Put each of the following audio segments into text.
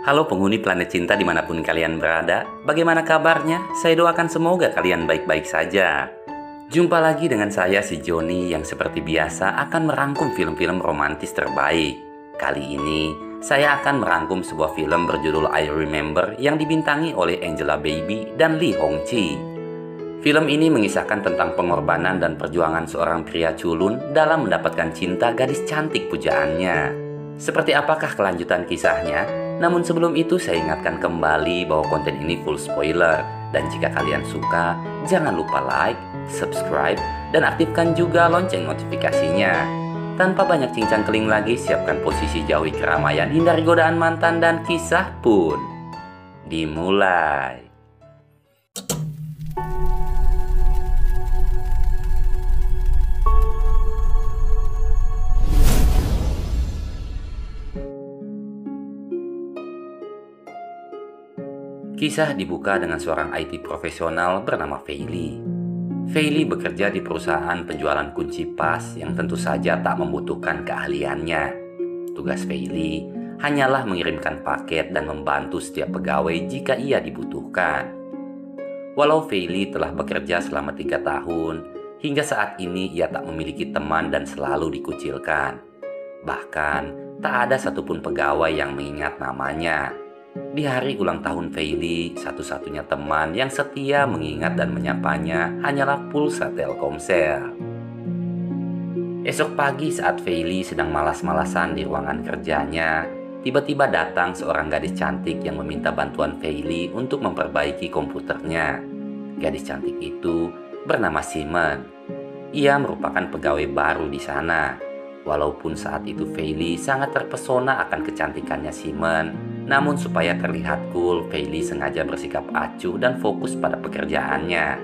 Halo penghuni planet cinta dimanapun kalian berada, bagaimana kabarnya? Saya doakan semoga kalian baik-baik saja. Jumpa lagi dengan saya si Joni yang seperti biasa akan merangkum film-film romantis terbaik. Kali ini, saya akan merangkum sebuah film berjudul I Remember yang dibintangi oleh Angelababy dan Lee Hong Chi. Film ini mengisahkan tentang pengorbanan dan perjuangan seorang pria culun dalam mendapatkan cinta gadis cantik pujaannya. Seperti apakah kelanjutan kisahnya? Namun sebelum itu saya ingatkan kembali bahwa konten ini full spoiler. Dan jika kalian suka, jangan lupa like, subscribe, dan aktifkan juga lonceng notifikasinya. Tanpa banyak cincang keling lagi, siapkan posisi jauhi keramaian, hindari godaan mantan, dan kisah pun dimulai. Kisah dibuka dengan seorang IT profesional bernama Fei Li. Fei Li bekerja di perusahaan penjualan kunci pas yang tentu saja tak membutuhkan keahliannya. Tugas Fei Li hanyalah mengirimkan paket dan membantu setiap pegawai jika ia dibutuhkan. Walau Fei Li telah bekerja selama 3 tahun, hingga saat ini ia tak memiliki teman dan selalu dikucilkan. Bahkan tak ada satupun pegawai yang mengingat namanya. Di hari ulang tahun Fei Li, satu-satunya teman yang setia mengingat dan menyapanya hanyalah pulsa Telkomsel. Esok pagi saat Fei Li sedang malas-malasan di ruangan kerjanya, tiba-tiba datang seorang gadis cantik yang meminta bantuan Fei Li untuk memperbaiki komputernya. Gadis cantik itu bernama Simon. Ia merupakan pegawai baru di sana. Walaupun saat itu Fei Li sangat terpesona akan kecantikannya Simon, namun supaya terlihat cool, Fei Li sengaja bersikap acuh dan fokus pada pekerjaannya.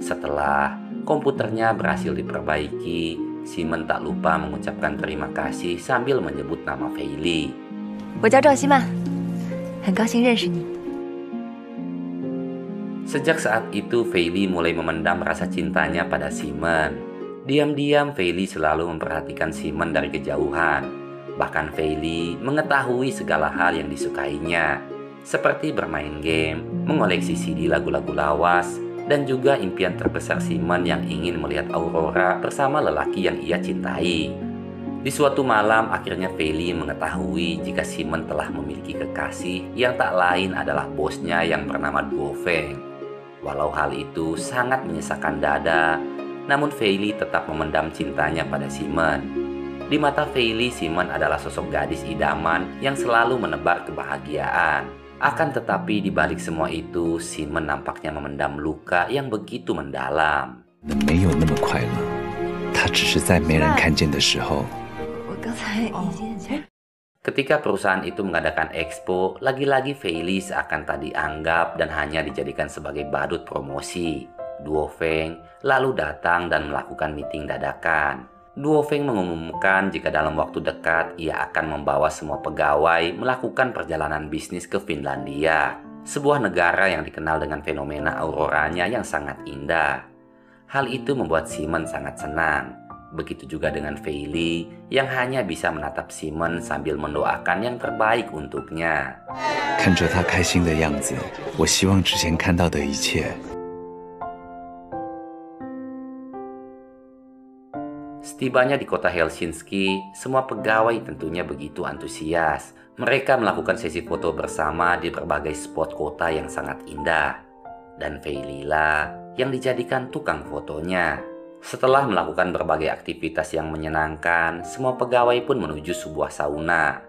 Setelah komputernya berhasil diperbaiki, Simon tak lupa mengucapkan terima kasih sambil menyebut nama Fei Li. 我叫赵希曼，很高兴认识你。 Sejak saat itu, Fei Li mulai memendam rasa cintanya pada Simon. Diam-diam Fei Li selalu memperhatikan Simon dari kejauhan. Bahkan Fei Li mengetahui segala hal yang disukainya, seperti bermain game, mengoleksi CD lagu-lagu lawas, dan juga impian terbesar Simon yang ingin melihat Aurora bersama lelaki yang ia cintai. Di suatu malam, akhirnya Fei Li mengetahui jika Simon telah memiliki kekasih yang tak lain adalah bosnya yang bernama Duo Feng. Walau hal itu sangat menyesakan dada, namun Fei Li tetap memendam cintanya pada Simon. Di mata Fei Li, Simon adalah sosok gadis idaman yang selalu menebar kebahagiaan. Akan tetapi di balik semua itu, Simon nampaknya memendam luka yang begitu mendalam. Ketika perusahaan itu mengadakan expo, lagi-lagi Fei Li seakan tak dianggap dan hanya dijadikan sebagai badut promosi. Duo Feng lalu datang dan melakukan meeting dadakan. Duo Feng mengumumkan jika dalam waktu dekat ia akan membawa semua pegawai melakukan perjalanan bisnis ke Finlandia, sebuah negara yang dikenal dengan fenomena auroranya yang sangat indah. Hal itu membuat Simon sangat senang. Begitu juga dengan Fei Li yang hanya bisa menatap Simon sambil mendoakan yang terbaik untuknya. 看着他开心的样子，我希望之前看到的一切。 Setibanya di kota Helsinki, semua pegawai tentunya begitu antusias. Mereka melakukan sesi foto bersama di berbagai spot kota yang sangat indah. Dan Fei Li lah yang dijadikan tukang fotonya. Setelah melakukan berbagai aktivitas yang menyenangkan, semua pegawai pun menuju sebuah sauna.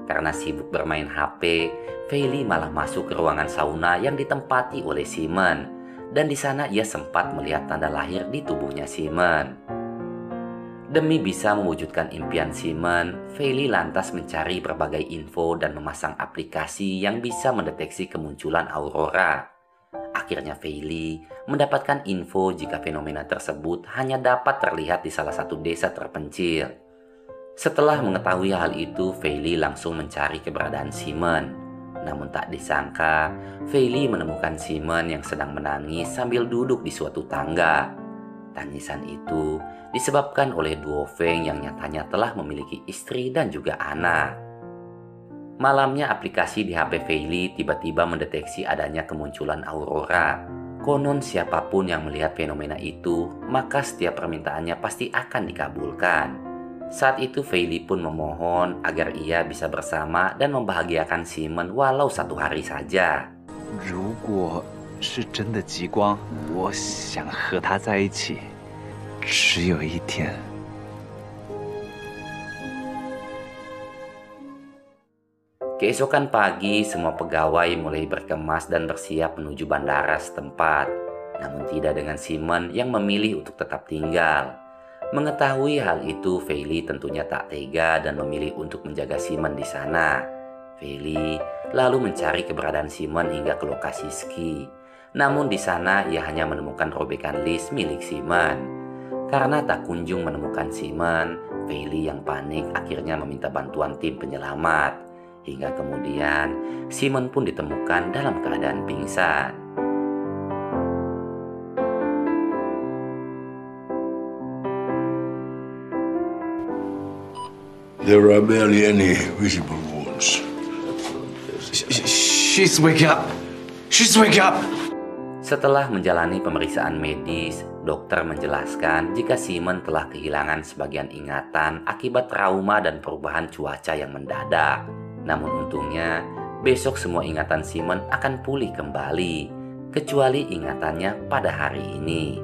Karena sibuk bermain HP, Fei Li malah masuk ke ruangan sauna yang ditempati oleh Simon. Dan di sana ia sempat melihat tanda lahir di tubuhnya Simon. Demi bisa mewujudkan impian Simon, Fei Li lantas mencari berbagai info dan memasang aplikasi yang bisa mendeteksi kemunculan aurora. Akhirnya Fei Li mendapatkan info jika fenomena tersebut hanya dapat terlihat di salah satu desa terpencil. Setelah mengetahui hal itu, Fei Li langsung mencari keberadaan Simon. Namun tak disangka, Fei Li menemukan Simon yang sedang menangis sambil duduk di suatu tangga. Tangisan itu disebabkan oleh Duo Feng yang nyatanya telah memiliki istri dan juga anak. Malamnya aplikasi di HP Feili tiba-tiba mendeteksi adanya kemunculan aurora. Konon siapapun yang melihat fenomena itu, maka setiap permintaannya pasti akan dikabulkan. Saat itu Feili pun memohon agar ia bisa bersama dan membahagiakan Simon walau 1 hari saja. 如果是真的极光，我想和他在一起，只有一天。 Keesokan pagi, semua pegawai mulai berkemas dan bersiap menuju bandara setempat. Namun tidak dengan Simon yang memilih untuk tetap tinggal. Mengetahui hal itu, Feili tentunya tak tega dan memilih untuk menjaga Simon di sana. Feili lalu mencari keberadaan Simon hingga ke lokasi ski. Namun di sana ia hanya menemukan robekan list milik Simon. Karena tak kunjung menemukan Simon, Feili yang panik akhirnya meminta bantuan tim penyelamat. Hingga kemudian Simon pun ditemukan dalam keadaan pingsan. There are barely any visible wounds. She's wake up. She's wake up. Setelah menjalani pemeriksaan medis, dokter menjelaskan jika Simon telah kehilangan sebagian ingatan akibat trauma dan perubahan cuaca yang mendadak. Namun untungnya, besok semua ingatan Simon akan pulih kembali, kecuali ingatannya pada hari ini.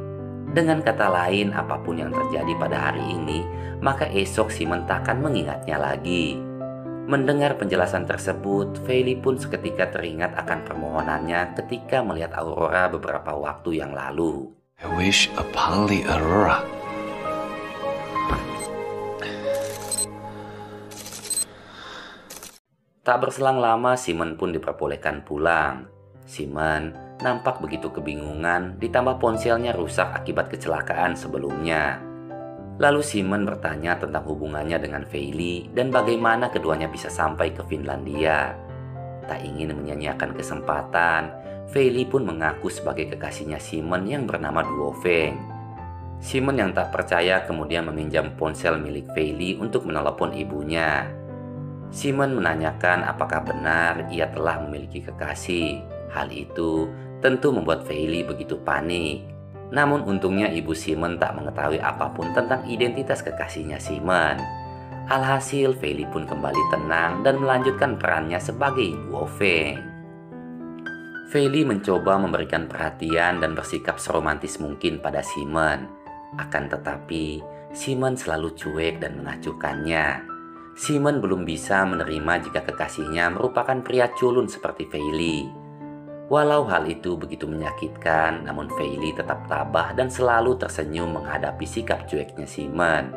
Dengan kata lain, apapun yang terjadi pada hari ini, maka esok Simon tak akan mengingatnya lagi. Mendengar penjelasan tersebut, Feili pun seketika teringat akan permohonannya ketika melihat aurora beberapa waktu yang lalu. I wish upon the aurora. Tak berselang lama, Simon pun diperbolehkan pulang. Simon nampak begitu kebingungan, ditambah ponselnya rusak akibat kecelakaan sebelumnya. Lalu Simon bertanya tentang hubungannya dengan Feili dan bagaimana keduanya bisa sampai ke Finlandia. Tak ingin menyia-nyiakan kesempatan, Feili pun mengaku sebagai kekasihnya Simon yang bernama Duo Feng. Simon yang tak percaya kemudian meminjam ponsel milik Feili untuk menelepon ibunya. Simon menanyakan apakah benar ia telah memiliki kekasih. Hal itu tentu membuat Feili begitu panik. Namun untungnya ibu Simon tak mengetahui apapun tentang identitas kekasihnya Simon. Alhasil Feili pun kembali tenang dan melanjutkan perannya sebagai Duo Feng. Feili mencoba memberikan perhatian dan bersikap seromantis mungkin pada Simon. Akan tetapi Simon selalu cuek dan mengacuhkannya. Simon belum bisa menerima jika kekasihnya merupakan pria culun seperti Feili. Walau hal itu begitu menyakitkan, namun Feili tetap tabah dan selalu tersenyum menghadapi sikap cueknya Simon.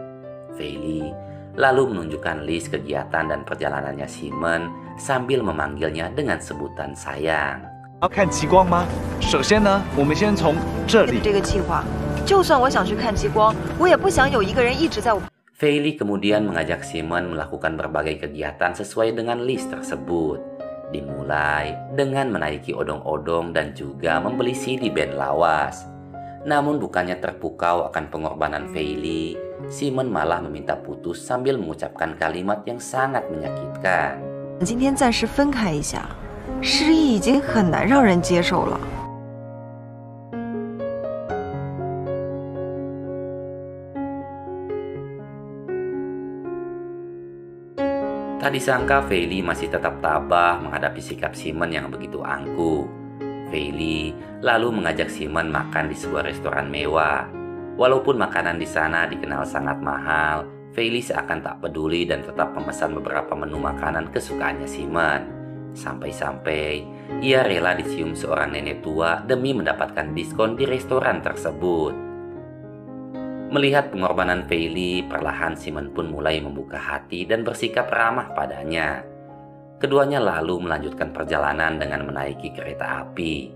Feili lalu menunjukkan list kegiatan dan perjalanannya Simon sambil memanggilnya dengan sebutan sayang. 要看极光吗？首先呢，我们先从这里。这个计划，就算我想去看极光，我也不想有一个人一直在我。 Feili kemudian mengajak Simon melakukan berbagai kegiatan sesuai dengan list tersebut. Dimulai dengan menaiki odong-odong dan juga membeli CD band lawas. Namun bukannya terpukau akan pengorbanan Feili, Simon malah meminta putus sambil mengucapkan kalimat yang sangat menyakitkan. 今天暂时分开一下，失忆已经很难让人接受了。 Tak disangka Feili masih tetap tabah menghadapi sikap Simon yang begitu angkuh. Feili lalu mengajak Simon makan di sebuah restoran mewah. Walaupun makanan di sana dikenal sangat mahal, Feili seakan tak peduli dan tetap memesan beberapa menu makanan kesukaannya Simon. Sampai-sampai ia rela dicium seorang nenek tua demi mendapatkan diskon di restoran tersebut. Melihat pengorbanan Feili, perlahan Simon pun mulai membuka hati dan bersikap ramah padanya. Keduanya lalu melanjutkan perjalanan dengan menaiki kereta api.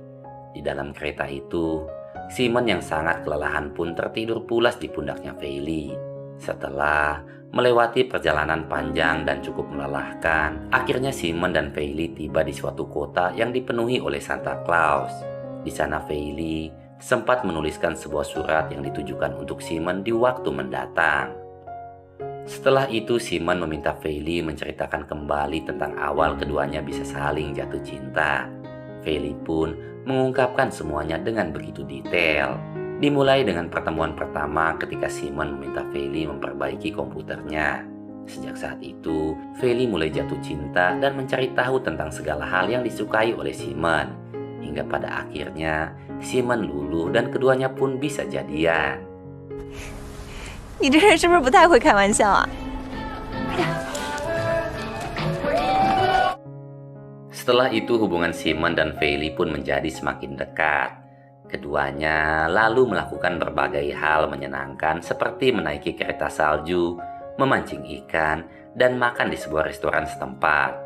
Di dalam kereta itu, Simon yang sangat kelelahan pun tertidur pulas di pundaknya Feili. Setelah melewati perjalanan panjang dan cukup melelahkan, akhirnya Simon dan Feili tiba di suatu kota yang dipenuhi oleh Santa Claus. Di sana Feili sempat menuliskan sebuah surat yang ditujukan untuk Simon di waktu mendatang. Setelah itu Simon meminta Feili menceritakan kembali tentang awal keduanya bisa saling jatuh cinta. Feili pun mengungkapkan semuanya dengan begitu detail. Dimulai dengan pertemuan pertama ketika Simon meminta Feili memperbaiki komputernya. Sejak saat itu, Feili mulai jatuh cinta dan mencari tahu tentang segala hal yang disukai oleh Simon. Hingga pada akhirnya, Simon luluh dan keduanya pun bisa jadian. 你这人是不是不太会开玩笑啊？ Setelah itu hubungan Simon dan Feili pun menjadi semakin dekat. Keduanya lalu melakukan berbagai hal menyenangkan seperti menaiki kereta salju, memancing ikan, dan makan di sebuah restoran setempat.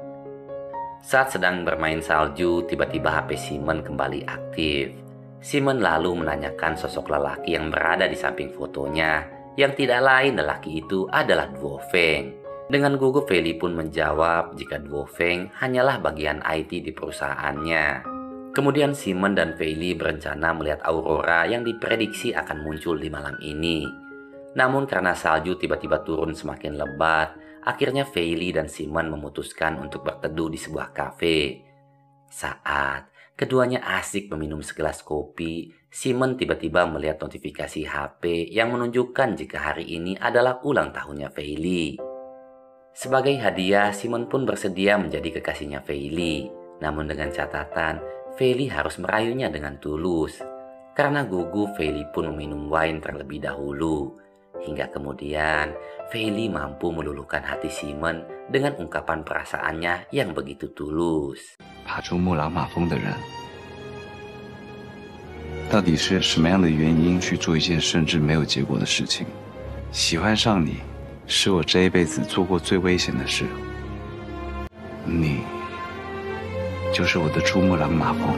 Saat sedang bermain salju, tiba-tiba HP Simon kembali aktif. Simon lalu menanyakan sosok lelaki yang berada di samping fotonya, yang tidak lain lelaki itu adalah Duo Feng. Dengan gugup Feili pun menjawab jika Duo Feng hanyalah bagian IT di perusahaannya. Kemudian Simon dan Feili berencana melihat aurora yang diprediksi akan muncul di malam ini. Namun karena salju tiba-tiba turun semakin lebat, akhirnya Feili dan Simon memutuskan untuk berteduh di sebuah kafe. Saat keduanya asik meminum segelas kopi, Simon tiba-tiba melihat notifikasi HP yang menunjukkan jika hari ini adalah ulang tahunnya Feili. Sebagai hadiah, Simon pun bersedia menjadi kekasihnya Feili. Namun dengan catatan, Feili harus merayunya dengan tulus. Karena gugup, Feili pun meminum wine terlebih dahulu. Hingga kemudian, Feili mampu meluluhkan hati Simon dengan ungkapan perasaannya yang begitu tulus. 爬珠穆朗玛峰的人，到底是什么样的原因去做一件甚至没有结果的事情？喜欢上你，是我这一辈子做过最危险的事。你，就是我的珠穆朗玛峰。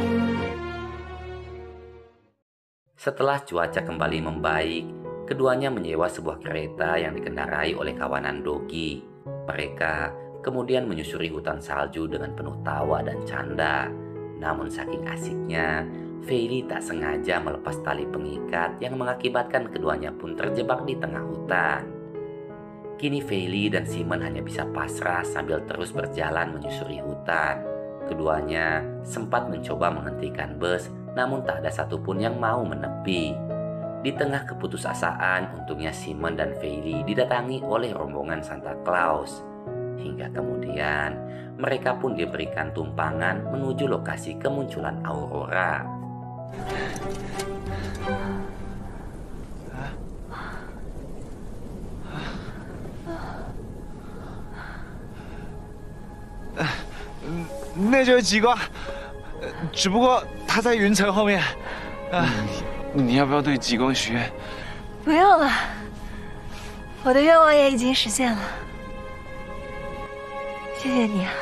Setelah cuaca kembali membaik, keduanya menyewa sebuah kereta yang dikendarai oleh kawanan Dogi. Mereka kemudian menyusuri hutan salju dengan penuh tawa dan canda. Namun saking asiknya, Feili tak sengaja melepas tali pengikat yang mengakibatkan keduanya pun terjebak di tengah hutan. Kini Feili dan Simon hanya bisa pasrah sambil terus berjalan menyusuri hutan. Keduanya sempat mencoba menghentikan bus, namun tak ada satupun yang mau menepi. Di tengah keputusasaan, untungnya Simon dan Feili didatangi oleh rombongan Santa Claus. Hingga kemudian mereka pun diberikan tumpangan menuju lokasi kemunculan aurora.那就是极光，只不过它在云层后面。你要不要对极光许愿？不用了，我的愿望也已经实现了。谢谢你啊。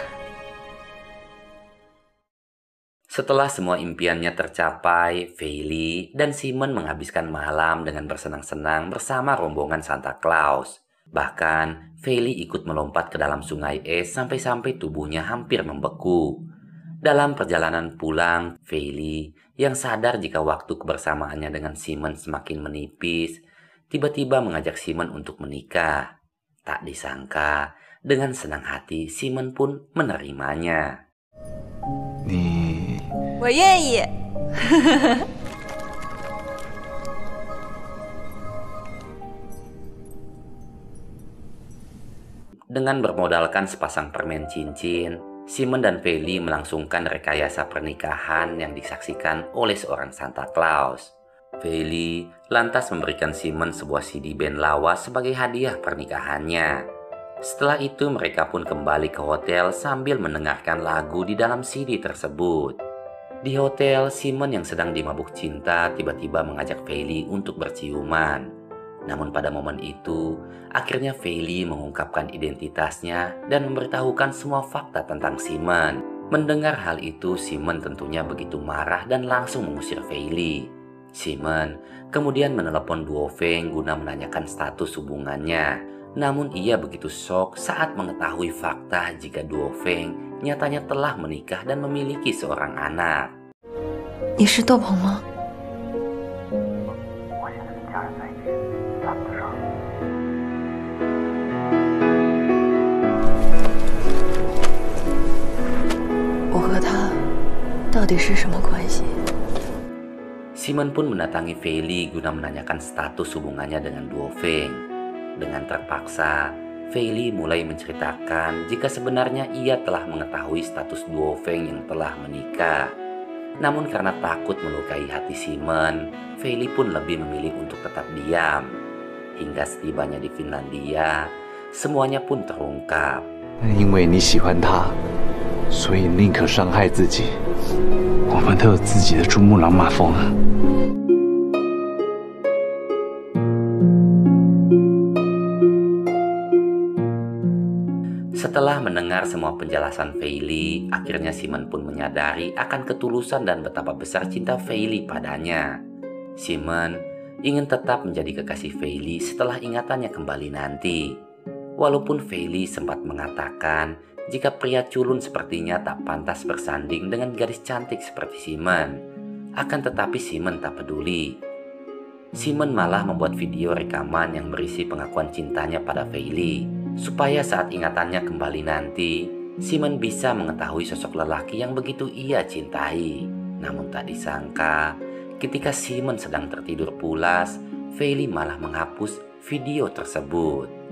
Setelah semua impiannya tercapai, Feili dan Simon menghabiskan malam dengan bersenang-senang bersama rombongan Santa Claus. Bahkan, Feili ikut melompat ke dalam sungai es sampai-sampai tubuhnya hampir membeku. Dalam perjalanan pulang, Feili yang sadar jika waktu kebersamaannya dengan Simon semakin menipis, tiba-tiba mengajak Simon untuk menikah. Tak disangka, dengan senang hati Simon pun menerimanya. 我愿意。Dengan bermodalkan sepasang permen cincin, Simon dan Feili melangsungkan rekayasa pernikahan yang disaksikan oleh seorang Santa Claus. Feili lantas memberikan Simon sebuah CD band lawas sebagai hadiah pernikahannya. Setelah itu mereka pun kembali ke hotel sambil mendengarkan lagu di dalam CD tersebut. Di hotel, Simon yang sedang dimabuk cinta tiba-tiba mengajak Feili untuk berciuman. Namun pada momen itu, akhirnya Feili mengungkapkan identitasnya dan memberitahukan semua fakta tentang Simon. Mendengar hal itu, Simon tentunya begitu marah dan langsung mengusir Feili. Simon kemudian menelepon Duo Feng guna menanyakan status hubungannya. Namun ia begitu shock saat mengetahui fakta jika Duo Feng nyatanya telah menikah dan memiliki seorang anak. 你是窦鹏吗？ 我现在跟家人在一起，谈不上。我和他到底是什么关系？ Simon pun mendatangi Feili guna menanyakan status hubungannya dengan Duo Feng. Dengan terpaksa, Feili mulai menceritakan jika sebenarnya ia telah mengetahui status Duo Feng yang telah menikah. Namun karena takut melukai hati Simon, Feili pun lebih memilih untuk tetap diam. Hingga setibanya di Finlandia, semuanya pun terungkap. 因为你喜欢他，所以宁可伤害自己。我们都有自己的珠穆朗玛峰。 Setelah mendengar semua penjelasan Feili, akhirnya Simon pun menyadari akan ketulusan dan betapa besar cinta Feili padanya. Simon ingin tetap menjadi kekasih Feili setelah ingatannya kembali nanti. Walaupun Feili sempat mengatakan jika pria culun sepertinya tak pantas bersanding dengan gadis cantik seperti Simon, akan tetapi Simon tak peduli. Simon malah membuat video rekaman yang berisi pengakuan cintanya pada Feili, supaya saat ingatannya kembali nanti, Simon bisa mengetahui sosok lelaki yang begitu ia cintai. Namun tak disangka, ketika Simon sedang tertidur pulas, Feili malah menghapus video tersebut.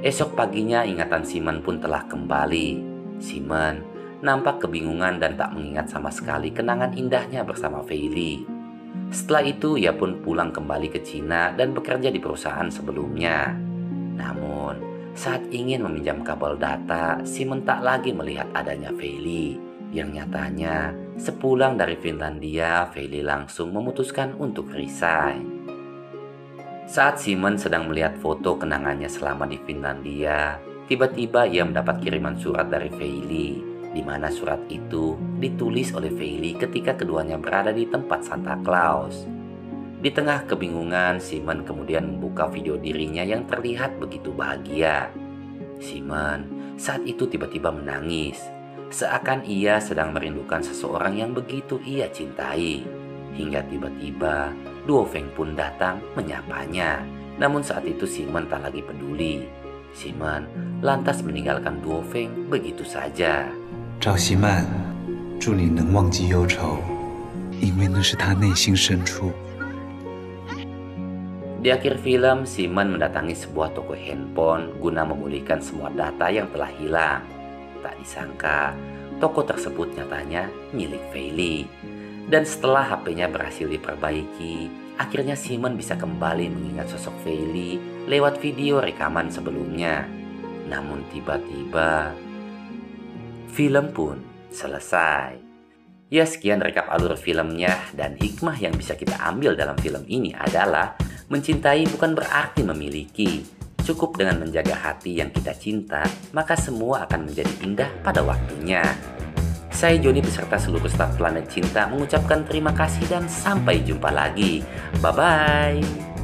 Esok paginya ingatan Simon pun telah kembali. Simon nampak kebingungan dan tak mengingat sama sekali kenangan indahnya bersama Feili. Setelah itu ia pun pulang kembali ke Cina dan bekerja di perusahaan sebelumnya. Namun saat ingin meminjam kabel data, Simon tak lagi melihat adanya Feili. Yang nyatanya sepulang dari Finlandia, Feili langsung memutuskan untuk resign. Saat Simon sedang melihat foto kenangannya selama di Finlandia, tiba-tiba ia mendapat kiriman surat dari Feili, di mana surat itu ditulis oleh Feili ketika keduanya berada di tempat Santa Claus. Di tengah kebingungan, Simon kemudian membuka video dirinya yang terlihat begitu bahagia. Simon saat itu tiba-tiba menangis, seakan ia sedang merindukan seseorang yang begitu ia cintai. Hingga tiba-tiba Duo Feng pun datang menyapanya. Namun saat itu Simon tak lagi peduli. Simon lantas meninggalkan Duo Feng begitu saja. 赵希曼，祝你能忘记忧愁，因为那是他内心深处。 Di akhir film, Simon mendatangi sebuah toko handphone guna memulihkan semua data yang telah hilang. Tak disangka, toko tersebut nyatanya milik Feili. Dan setelah HP-nya berhasil diperbaiki, akhirnya Simon bisa kembali mengingat sosok Feili lewat video rekaman sebelumnya. Namun tiba-tiba, film pun selesai. Ya, sekian rekap alur filmnya, dan hikmah yang bisa kita ambil dalam film ini adalah mencintai bukan berarti memiliki. Cukup dengan menjaga hati yang kita cinta, maka semua akan menjadi indah pada waktunya. Saya Joni beserta seluruh staf Planet Cinta mengucapkan terima kasih dan sampai jumpa lagi. Bye-bye.